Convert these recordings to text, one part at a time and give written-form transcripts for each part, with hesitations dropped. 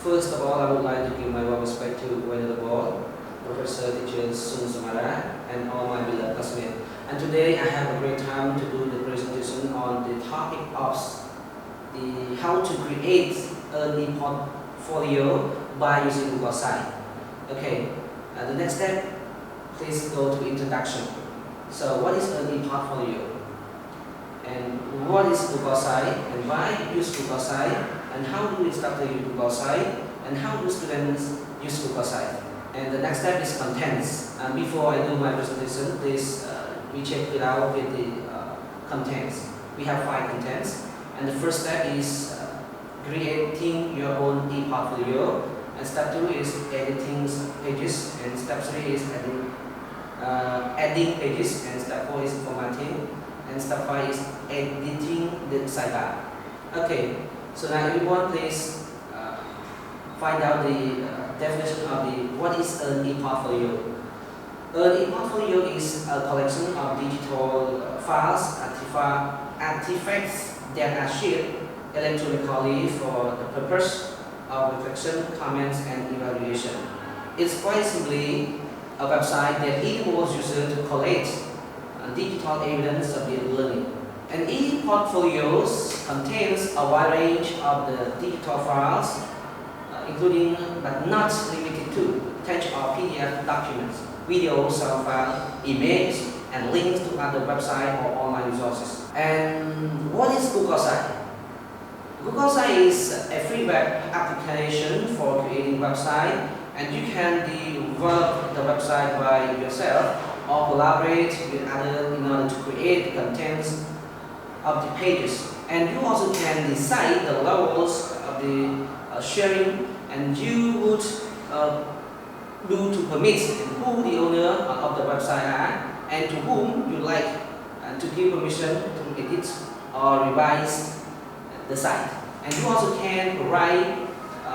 First of all, I would like to give my warm respect to Renandya, Professor Teacher Sun Samara, and all my beloved classmates. And today I have a great time to do the presentation on the topic of how to create an ePortfolio by using Google Site. Okay, the next step, please go to introduction. So what is an ePortfolio? And what is Google Site? And why use Google Site? And how do instructors use Google Site? And how do students use Google Site? And the next step is contents. And before I do my presentation, please we check it out with the contents. We have 5 contents. And the first step is creating your own ePortfolio. And step 2 is editing pages. And step 3 is adding pages. And step 4 is formatting. And step 5 is editing the sidebar. Okay, so now everyone please find out the definition of what is an ePortfolio. An ePortfolio is a collection of digital files, artifacts that are shared electronically for the purpose of reflection, comments, and evaluation. It's quite simply a website that enables users to collect digital evidence of their learning. And ePortfolios contains a wide range of the digital files, including but not limited to text or PDF documents, video, sound file, images, and links to other websites or online resources. And what is Google Site? Google Site is a free web application for creating website, and you can develop the website by yourself or collaborate with others in order to create the contents of the pages. And you also can decide the levels of the sharing, and you would do to permit who the owner of the website are and to whom you like to give permission to edit or revise the site. And you also can provide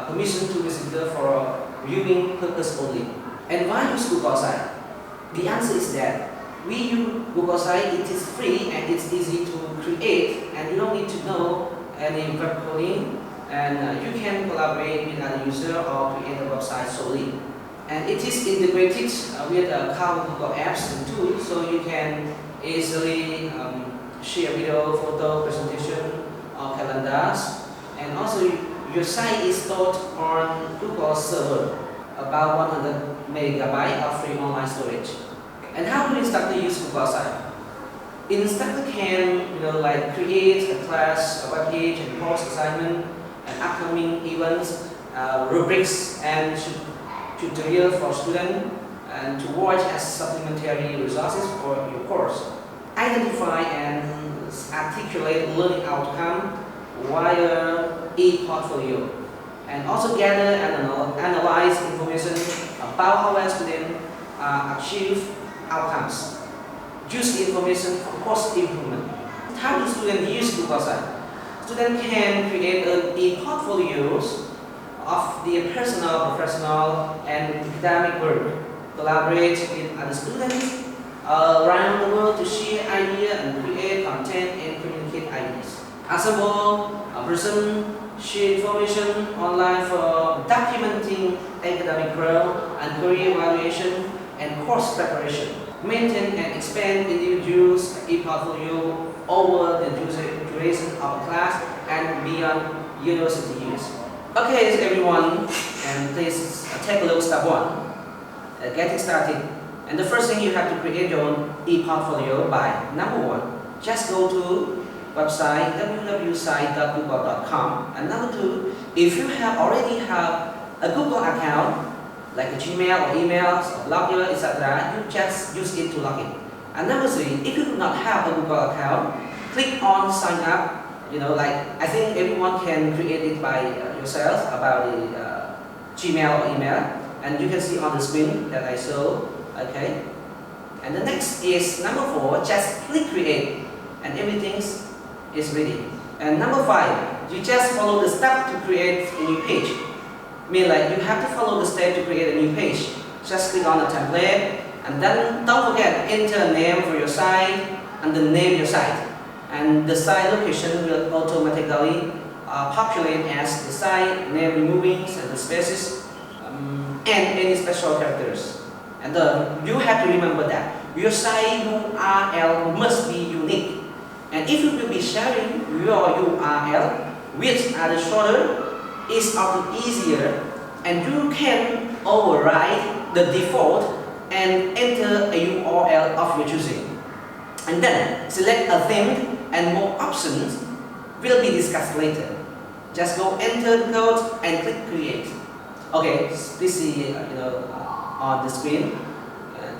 permission to visitor for viewing purpose only. And why use Google Site? The answer is that we use Google Site, it is free and it's easy to create, and you don't need to know any web coding, and you can collaborate with other users or create a website solely. And it is integrated with common Google apps and tools, so you can easily share video, photo, presentation, or calendars. And also your site is stored on Google server, about 100 megabytes of free online storage. And how do instructors use Google Site? Instructor can create a class, a web page, and post assignment, and upcoming events, rubrics, and tutorial for students, and to watch as supplementary resources for your course. Identify and articulate learning outcome via ePortfolio, and also gather and analyze information about how well students achieve outcomes. Use the information for course improvement. How do students use Google Site? Students can create ePortfolios of their personal, professional, and academic work, collaborate with other students around the world to share ideas and create content and communicate ideas. Assemble, present, share information online for documenting academic growth and career evaluation and course preparation. Maintain and expand individuals' ePortfolio over the duration of a class and beyond university years. Okay, everyone, and please take a look at step 1, getting started. And the first thing, you have to create your own ePortfolio by number 1, just go to website www.site.google.com. And number 2, if you already have a Google account, like a Gmail or emails or Blogger, etc., you just use it to log in. And number 3, if you do not have a Google account, click on sign up. I think everyone can create it by yourself about the Gmail or email, and you can see on the screen that I show. Okay. And the next is number 4, just click create, and everything is ready. And number 5, you just follow the step to create a new page. You have to follow the step to create a new page. Just click on the template, and then don't forget, enter a name for your site and then name your site. And the site location will automatically populate as the site name, removing the spaces and any special characters. And you have to remember that your site URL must be unique. And if you will be sharing your URL with other shorter, it's often easier, and you can override the default and enter a URL of your choosing. And then select a theme, and more options will be discussed later. Just go enter the code and click create. Okay, please see on the screen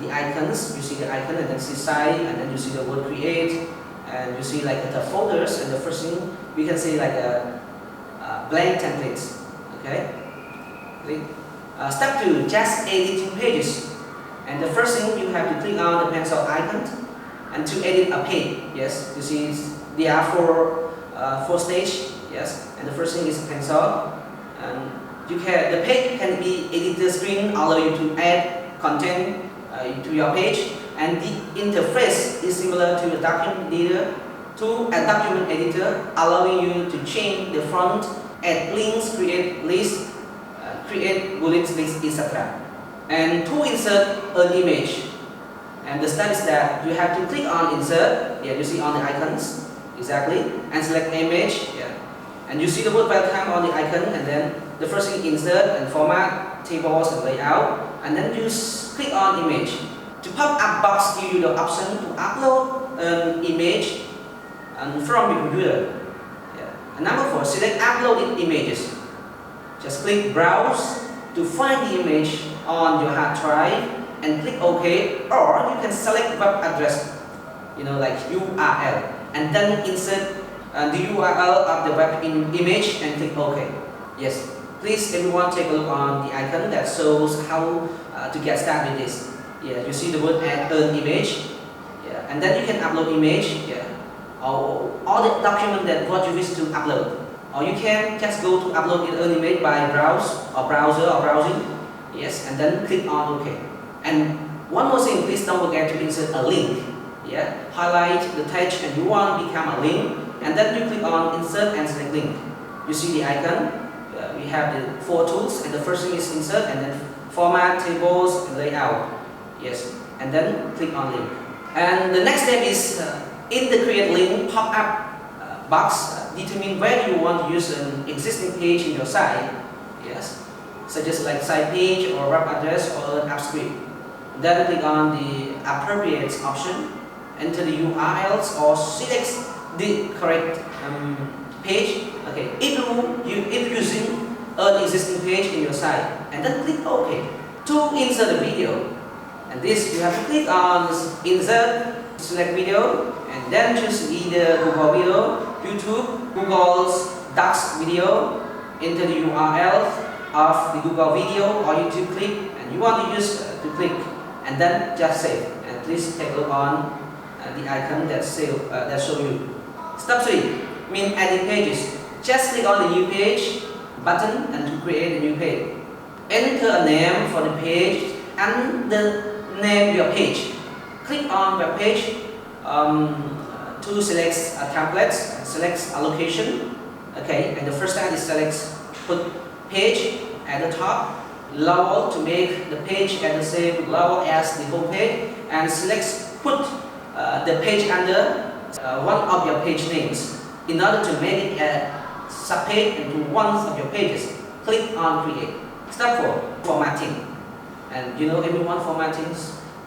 the icons. You see the icon, and then see site, and then you see the word create, and you see like the folders. And the first thing we can see like a blank templates. Okay. Step 2, just editing pages. And the first thing you have to click on the pencil icon and to edit a page. Yes, you see there are four stages. Yes, and the first thing is pencil, and the page can be edited screen, allow you to add content to your page, and the interface is similar to a document editor, allowing you to change the font, add links, create lists, create bullets, lists, etc. And to insert an image, and the step is that you have to click on insert. Yeah, you see on the icons exactly, and select image. Yeah, and you see the word welcome on the icon, and then the first thing insert and format, tables and layout, and then you click on image. To pop-up box give you the option to upload an image from your computer. Yeah. And number 4, select uploaded images. Just click browse to find the image on your hard drive and click OK, or you can select web address, like URL, and then insert the URL of the web image and click OK. Yes, please everyone take a look on the icon that shows how to get started with this. Yeah, you see the word add an image. Yeah, and then you can upload image. Yeah, or the document that what you wish to upload. Or you can just go to upload an image by browser or browsing. Yes, and then click on OK. And one more thing, please don't forget to insert a link. Yeah, highlight the text and you want to become a link, and then you click on insert and select link. You see the icon. We have the 4 tools, and the first thing is insert, and then format, tables, and layout. Yes, and then click on link. And the next step is in the create link pop-up box, determine where you want to use an existing page in your site. Yes, such as like site page or web address or an app script. Then click on the appropriate option, enter the URLs or select the correct page. Okay, if using an existing page in your site, and then click OK. To insert a video, and this you have to click on insert, select video, and then choose either Google Video, YouTube, Google's Docs video, enter the URL of the Google Video or YouTube clip, and you want to use to click, and then just save. And please take a look on the icon that show you. Step 3, mean adding pages. Just click on the new page button and to create a new page. Enter a name for the page and name your page. Click on web page to select a template, select a location. Okay, and the first step is select put page at the top, lower to make the page at the same level as the home page, and select put the page under one of your page names in order to make it a subpage into one of your pages. Click on create. Step 4, formatting. And everyone formatting.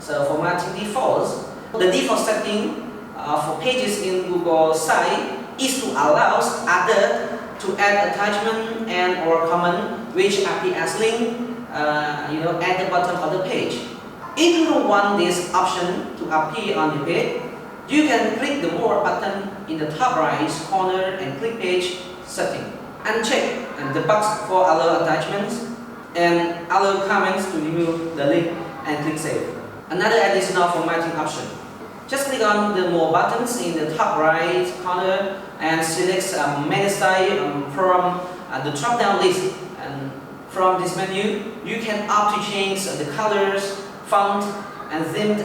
So formatting defaults. The default setting for pages in Google site is to allow others to add attachment and or comment which appear as link at the bottom of the page. If you don't want this option to appear on the page, you can click the more button in the top right corner and click page setting. Uncheck the box for other attachments and other comments to remove the link and click save. Another additional formatting option. Just click on the more buttons in the top right corner and select menu style from the drop down list. And from this menu, you can opt to change the colors, font, and theme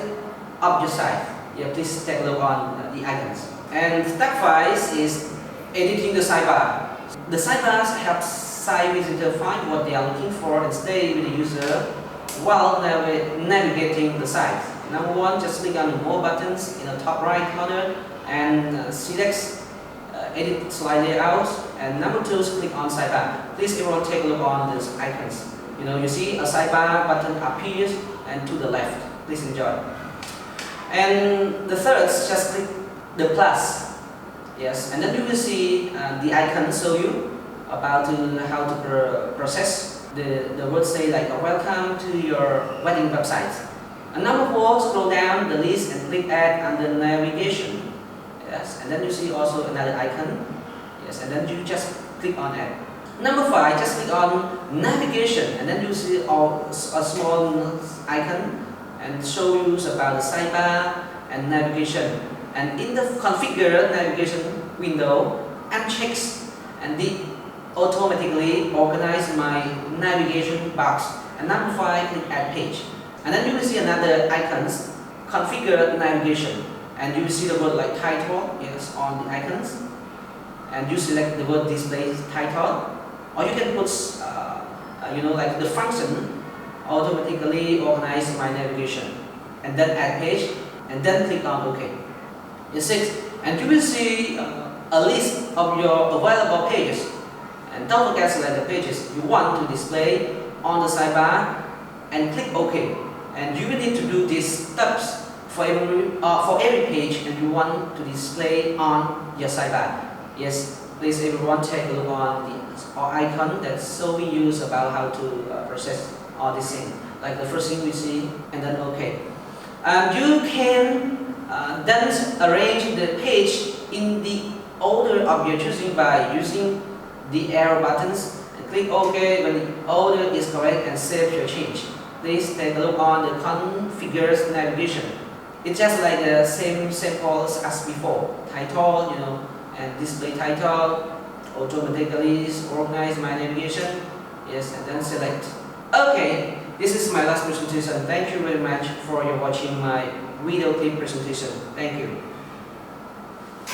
of your site. Yeah, please take a look on the icons. And step 5 is editing the sidebar. The sidebars help site visitor find what they are looking for and stay with the user while navigating the site. Number one, just click on the More buttons in the top right corner and select Edit Slide Layout. And number two is click on Sidebar. Please everyone take a look on these icons. You see a sidebar button appears and to the left. Please enjoy. And the third is just click the plus. Yes, and then you will see the icon show you about how to process the word say like welcome to your wedding website. And number four, scroll down the list and click add under navigation. Yes, and then you see also another icon. Yes, and then you just click on add. Number five, just click on navigation, and then you see a small icon and show you about the sidebar and navigation. And in the configure navigation window, unchecks and it automatically organize my navigation box. And number five, click add page. And then you will see another icons, configure navigation. And you will see the word like title, yes, on the icons. And you select the word display title. Or you can put, like the function automatically organize my navigation. And then add page, and then click on OK. It's 6. And you will see a list of your available pages. And don't forget to select the pages you want to display on the sidebar and click OK. And you will need to do these steps for every page and you want to display on your sidebar. Yes, please everyone take a look on the icon that's showing you about how to process all these things. Like the first thing we see and then OK. You can then arrange the page in the order of your choosing by using the arrow buttons and click OK when the order is correct and save your change. Please take a look on the configure navigation. It's just like the same calls as before. Title, and display title, automatically organize my navigation. Yes, and then select. Okay, this is my last presentation. Thank you very much for your watching my video clip presentation. Thank you.